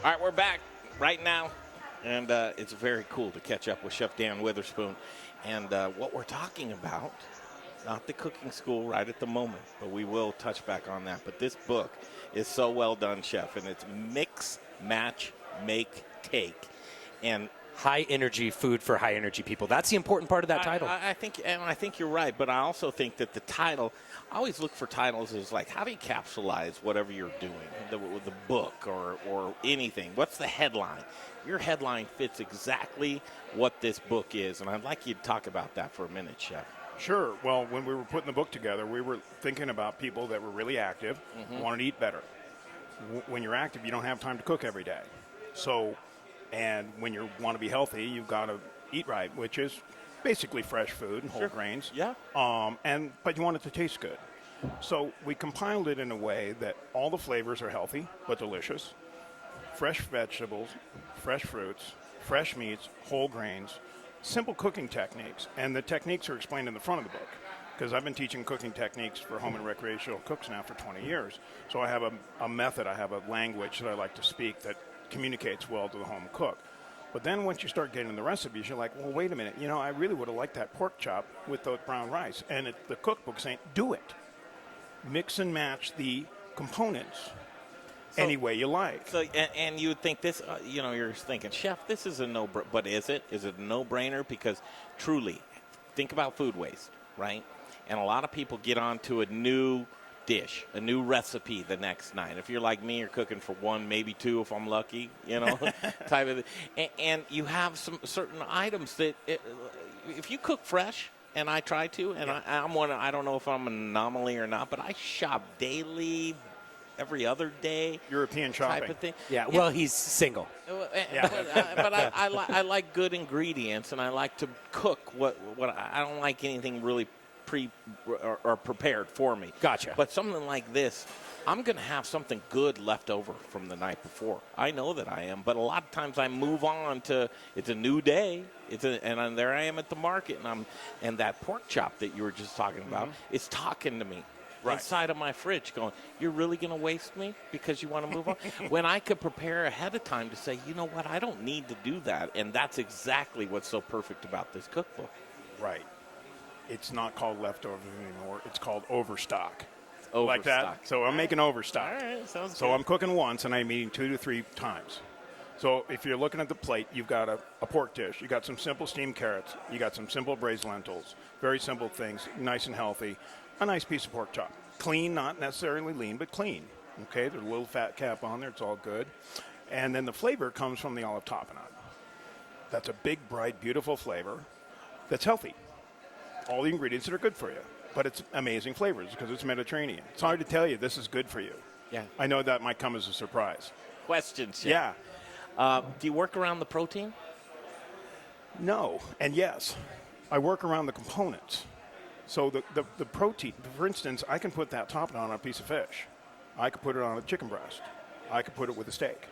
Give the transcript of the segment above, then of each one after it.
All right, we're back right now, and it's very cool to catch up with Chef Dan Witherspoon. And what we're talking about, not the cooking school right at the moment, but we will touch back on that. But this book is so well done, Chef, and it's Mix, Match, Make, Take. And high energy food for high energy people. That's the important part of that title. I think you're right, but I also think that the title, I always look for titles as like, how do you capsulize whatever you're doing, the book or anything? What's the headline? Your headline fits exactly what this book is, and I'd like you to talk about that for a minute, Chef. Sure. Well, when we were putting the book together, we were thinking about people that were really active, wanted to eat better. When you're active, you don't have time to cook every day. And when you want to be healthy, you've got to eat right, which is basically fresh food and whole grains. Yeah. But you want it to taste good. So we compiled it in a way that all the flavors are healthy but delicious. Fresh vegetables, fresh fruits, fresh meats, whole grains, simple cooking techniques. And the techniques are explained in the front of the book, because I've been teaching cooking techniques for home and recreational cooks now for 20 years. So I have a method, I have a language that I like to speak that communicates well to the home cook. But then once you start getting the recipes, you're like, well, wait a minute, I really would have liked that pork chop with the brown rice. And the cookbook saying, do it. Mix and match the components any way you like. So, and you would think this, you're thinking, Chef, this is a no-brainer. But is it? Is it a no-brainer? Because truly, think about food waste, right? And a lot of people get onto a new dish, a new recipe the next night. If you're like me, you're cooking for one, maybe two if I'm lucky, type of thing. And you have some certain items that, if you cook fresh, and I try to, and I'm one, I don't know if I'm an anomaly or not, but I shop daily, every other day. European shopping. Type of thing. Yeah, well, he's single. But I like good ingredients, and I like to cook what I don't like anything really or prepared for me. Gotcha. But something like this, I'm going to have something good left over from the night before. I know that I am, but a lot of times I move on to, it's a new day, and there I am at the market, and that pork chop that you were just talking about is talking to me. Right. Inside of my fridge going, you're really going to waste me because you want to move on? When I could prepare ahead of time to say, you know what, I don't need to do that. And that's exactly what's so perfect about this cookbook. Right. It's not called leftovers anymore. It's called overstock. Overstock. Like that. So I'm making overstock. All right, sounds so good. I'm cooking once and I'm eating 2 to 3 times. So if you're looking at the plate, you've got a pork dish. You got some simple steamed carrots. You got some simple braised lentils. Very simple things, nice and healthy. A nice piece of pork chop. Clean, not necessarily lean, but clean. Okay, there's a little fat cap on there. It's all good. And then the flavor comes from the olive tapenade. That's a big, bright, beautiful flavor that's healthy. All the ingredients that are good for you. But it's amazing flavors because it's Mediterranean. It's hard to tell you this is good for you. Yeah. I know that might come as a surprise. Questions? Yeah. Do you work around the protein? No, and yes. I work around the components. So the protein, for instance, I can put that tapenade on a piece of fish. I could put it on a chicken breast. I could put it with a steak.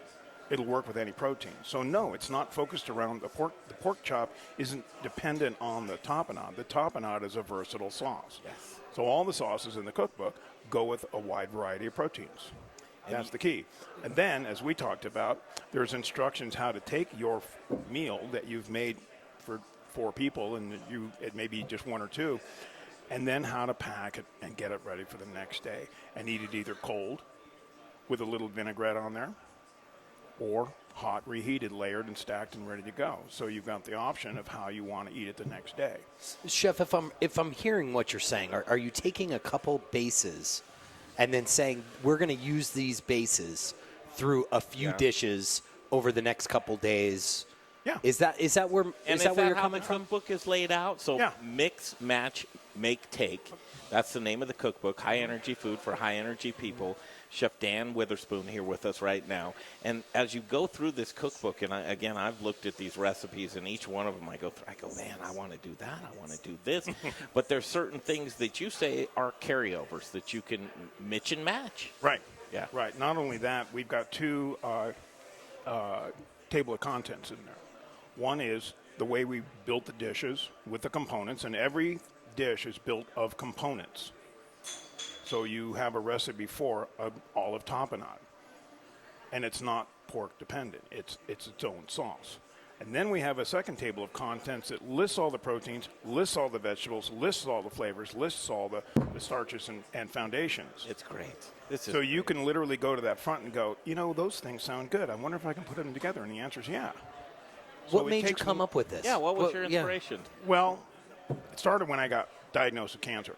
It'll work with any protein. So no, it's not focused around the pork. The pork chop isn't dependent on the tapenade. The tapenade is a versatile sauce. Yes. So all the sauces in the cookbook go with a wide variety of proteins. That's the key. And then, as we talked about, there's instructions how to take your meal that you've made for 4 people, and it may be just 1 or 2, and then how to pack it and get it ready for the next day. And eat it either cold with a little vinaigrette on there, or hot, reheated, layered, and stacked and ready to go. So you've got the option of how you want to eat it the next day. Chef, if I'm hearing what you're saying, are you taking a couple bases and then saying we're going to use these bases through a few dishes over the next couple days? Yeah. Is that where you're coming from? The cookbook is laid out? So mix, match, make, take. That's the name of the cookbook, High Energy Food for High Energy People. Chef Dan Witherspoon here with us right now. And as you go through this cookbook, and I've looked at these recipes, and each one of them I go, man, I want to do that. I want to do this. But there's certain things that you say are carryovers that you can mix and match. Right. Yeah. Right. Not only that, we've got 2 table of contents in there. One is the way we built the dishes with the components, and every dish is built of components. So you have a recipe for an olive tapenade. and it's not pork dependent. It's its own sauce. And then we have a second table of contents that lists all the proteins, lists all the vegetables, lists all the flavors, lists all the starches and foundations. It's great. This is So you can literally go to that front and go, those things sound good. I wonder if I can put them together. And the answer is yeah. So What it made you takes come up with this? yeah. What was your inspiration? Well, it started when I got diagnosed with cancer.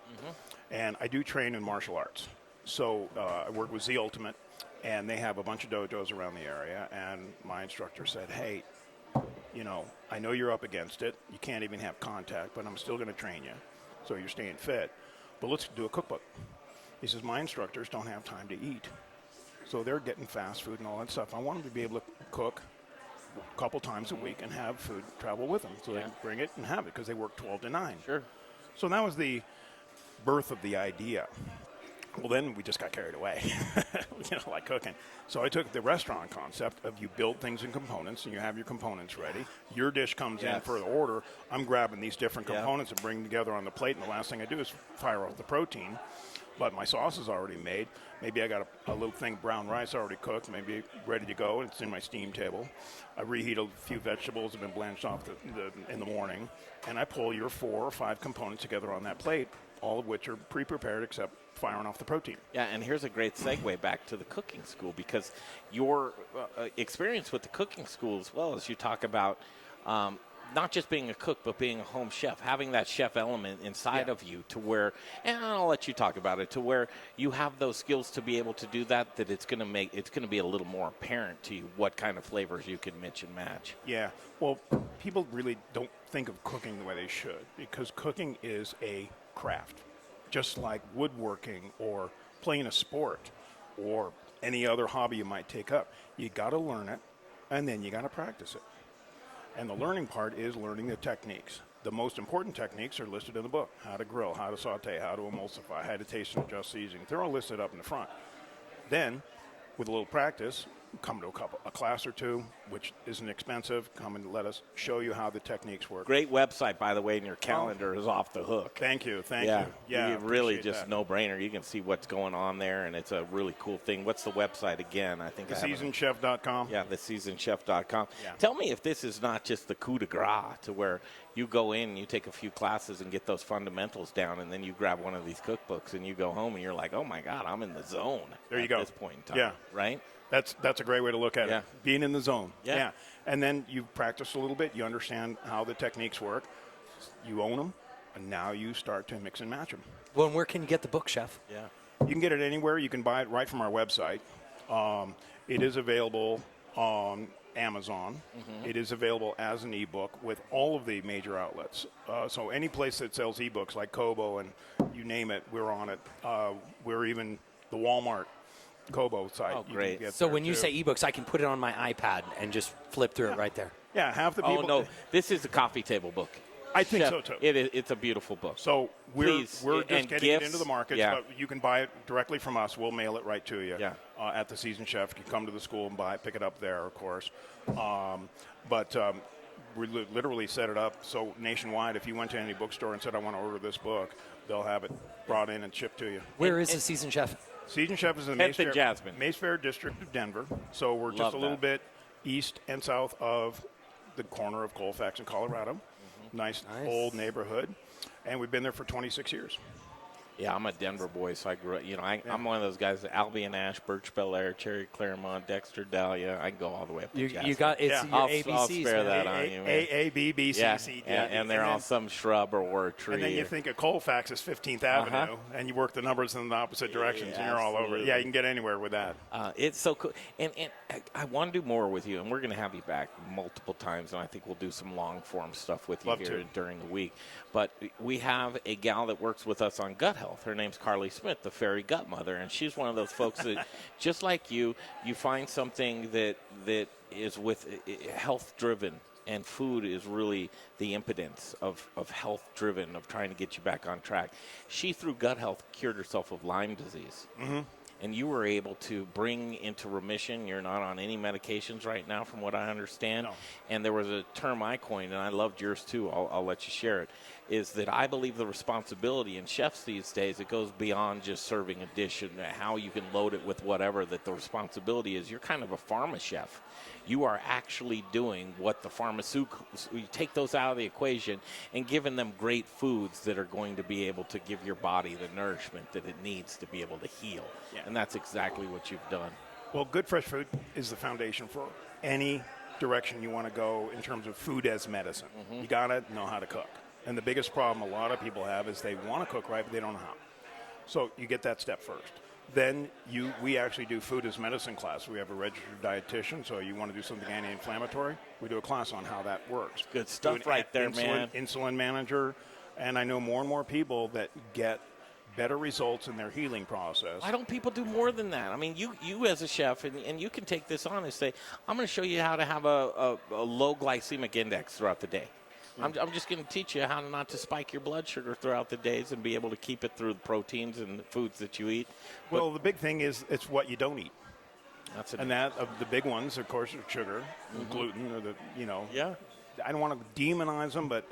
And I do train in martial arts. So I work with Z Ultimate, and they have a bunch of dojos around the area. And my instructor said, hey, I know you're up against it. You can't even have contact, but I'm still going to train you. So you're staying fit. But let's do a cookbook. He says, my instructors don't have time to eat. So they're getting fast food and all that stuff. I want them to be able to cook a couple times a week and have food travel with them. So they can bring it and have it because they work 12 to 9. Sure. So that was the birth of the idea. Well, then we just got carried away, like cooking. So I took the restaurant concept of you build things in components and you have your components ready. Your dish comes in for the order. I'm grabbing these different components and bringing them together on the plate, and the last thing I do is fire off the protein. But my sauce is already made. Maybe I got a little thing of brown rice already cooked, maybe ready to go. It's in my steam table. I reheat a few vegetables that have been blanched off in the morning, and I pull your 4 or 5 components together on that plate, all of which are pre-prepared except firing off the protein. Yeah, and here's a great segue back to the cooking school, because your experience with the cooking school, as well as you talk about not just being a cook, but being a home chef, having that chef element inside of you to where, and I'll let you talk about it, to where you have those skills to be able to do that, that it's going to be a little more apparent to you what kind of flavors you can mix and match. Yeah, well, people really don't think of cooking the way they should, because cooking is a craft, just like woodworking or playing a sport or any other hobby you might take up. You got to learn it, and then you got to practice it. And the learning part is learning the techniques. The most important techniques are listed in the book: how to grill, how to saute, how to emulsify, how to taste and adjust seasoning. They're all listed up in the front. Then, with a little practice, come to a class or two, which isn't expensive. Come and let us show you how the techniques work. Great website, by the way, and your calendar is off the hook. Thank you. Yeah, Yeah, really appreciate just that. no-brainer. You can see what's going on there, and it's a really cool thing. What's the website again? I think TheSeasonedChef.com. Yeah, theseasonedchef.com. Yeah. Tell me if this is not just the coup de grace, to where you go in and you take a few classes and get those fundamentals down, and then you grab one of these cookbooks and you go home and you're like, oh my God, I'm in the zone. There you go. At this point in time. Yeah. Right? That's a great way to look at Yeah. it. Being in the zone. Yeah. And then you practice a little bit. You understand how the techniques work. You own them, and now you start to mix and match them. Well, and where can you get the book, Chef? Yeah. You can get it anywhere. You can buy it right from our website. It is available on Amazon. It is available as an ebook with all of the major outlets. So any place that sells ebooks like Kobo and you name it, we're on it. We're even the Walmart Kobo site. Oh, You great. can get So there, when you too. say ebooks, I can put it on my iPad and just flip through it right there. Yeah, half the people. Oh, no. This is a coffee table book. I think Chef, so, too. It's a beautiful book. So we're Please, just and getting gifts, it into the markets, yeah. but you can buy it directly from us. We'll mail it right to you. Yeah. At the Seasoned Chef, you can come to the school and buy it, pick it up there, of course. We literally set it up so nationwide. If you went to any bookstore and said, "I want to order this book," they'll have it brought in and shipped to you. Where is the Seasoned Chef? Seasoned Chef is in the Tenth and Jasmine. Mayfair district of Denver. So we're just Love a little that. bit east and south of the corner of Colfax and Colorado. Nice old neighborhood. And we've been there for 26 years. Yeah, I'm a Denver boy, so I grew up. I'm one of those guys: Albion Ash, Birch Bel Air, Cherry Claremont, Dexter, Dahlia. I can go all the way up to Jasmine. You got it's Yeah. your I'll ABCs. spare man. that on you, man. A, B, B, C, Yeah, C, D. and they're all then, some shrub or a tree. and then you think of Colfax as 15th Avenue, and you work the numbers in the opposite directions, and you're all over it. absolutely. Yeah, you can get anywhere with that. It's so cool. And I want to do more with you, and we're going to have you back multiple times, and I think we'll do some long-form stuff with you Love here to. during the week. But we have a gal that works with us on gut health. Her name's Carly Smith, the fairy gut mother, and she's one of those folks that, just like you find something that is with health-driven, and food is really the impotence of health-driven, of trying to get you back on track. She, through gut health, cured herself of Lyme disease. and you were able to bring into remission. You're not on any medications right now, from what I understand. No. And there was a term I coined, and I loved yours too. I'll let you share it. Is that I believe the responsibility in chefs these days, it goes beyond just serving a dish and how you can load it with whatever, that the responsibility is you're kind of a pharma chef. You are actually doing what the pharmaceuticals, you take those out of the equation and giving them great foods that are going to be able to give your body the nourishment that it needs to be able to heal. Yeah. And that's exactly what you've done. Well, good fresh food is the foundation for any direction you want to go in terms of food as medicine. You got to know how to cook. And the biggest problem a lot of people have is they want to cook right, but they don't know how. So you get that step first. Then we actually do food as medicine class. We have a registered dietitian, so you want to do something anti-inflammatory, we do a class on how that works. Good stuff right there, man. Insulin manager, and I know more and more people that get better results in their healing process. Why don't people do more than that? I mean, you as a chef, and you can take this on and say, I'm going to show you how to have a low glycemic index throughout the day. I'm just going to teach you how not to spike your blood sugar throughout the days and be able to keep it through the proteins and the foods that you eat. Well, the big thing is it's what you don't eat. And that of the big ones, of course, are sugar, gluten, or Yeah. I don't want to demonize them, but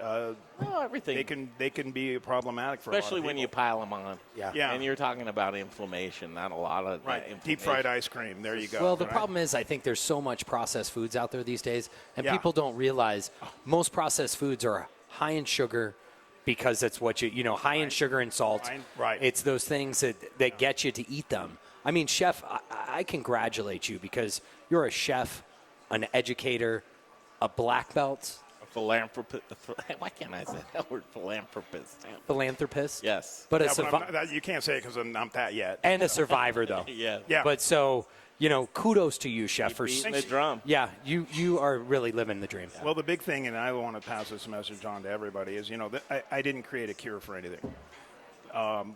everything. they can be problematic for Especially a lot of when you people. pile them on. Yeah. And you're talking about inflammation, not a lot of inflammation. Deep fried ice cream. There you go. Well, the right? problem is I think there's so much processed foods out there these days, and Yeah. people don't realize most processed foods are high in sugar because that's what high in sugar and salt. Right. It's those things that get you to eat them. I mean, chef, I congratulate you because you're a chef, an educator, a black belt, A philanthropist. Why can't I say that word, philanthropist? philanthropist. Yes. But Yeah, but you can't say it because I'm not that yet. and a survivor, though. Yeah. Yeah. But so, kudos to you, chef, for Beating the drum. Yeah, you are really living the dream. Well, the big thing, and I want to pass this message on to everybody, is that I didn't create a cure for anything.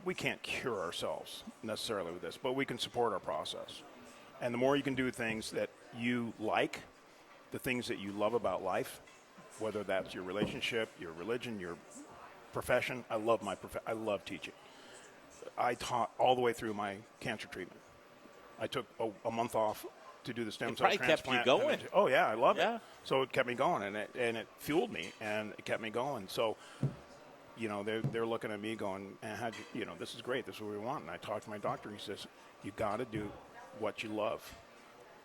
We can't cure ourselves necessarily with this, but we can support our process. And the more you can do things that you like, the things that you love about life, whether that's your relationship, your religion, your profession. I love I love teaching. I taught all the way through my cancer treatment. I took a month off to do the stem cell probably kept you transplant. going. Oh yeah, I love Yeah. it. So it kept me going, and it fueled me, and it kept me going. So, they're looking at me going, how'd you, this is great. This is what we want. And I talked to my doctor, and he says, you got to do what you love.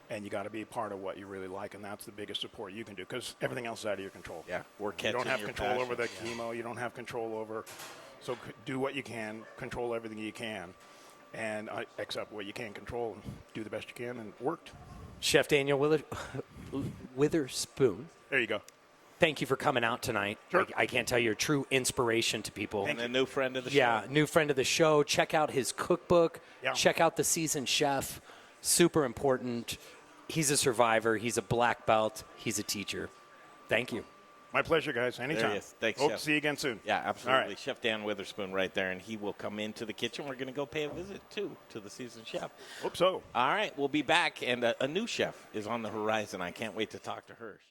And you got to be part of what you really like, and that's the biggest support you can do because everything else is out of your control. Yeah, we're You catching don't have your control over the passion. chemo. You don't have control over. So do what you can, control everything you can, and accept what you can't control, and do the best you can, and it worked. Chef Daniel Witherspoon, There you go. thank you for coming out tonight. Sure. I can't tell you're a true inspiration to people. And a new friend of the Yeah, show. new friend of the show. Check out his cookbook. Yeah. Check out The Seasoned Chef. Super important. He's a survivor. He's a black belt. He's a teacher. Thank you. My pleasure, guys. Anytime. There he is. Thanks, Hope Chef. to see you again soon. Yeah, absolutely. All right. Chef Dan Witherspoon right there, and he will come into the kitchen. We're going to go pay a visit, too, to the seasoned chef. Hope so. All right, we'll be back, and a new chef is on the horizon. I can't wait to talk to her.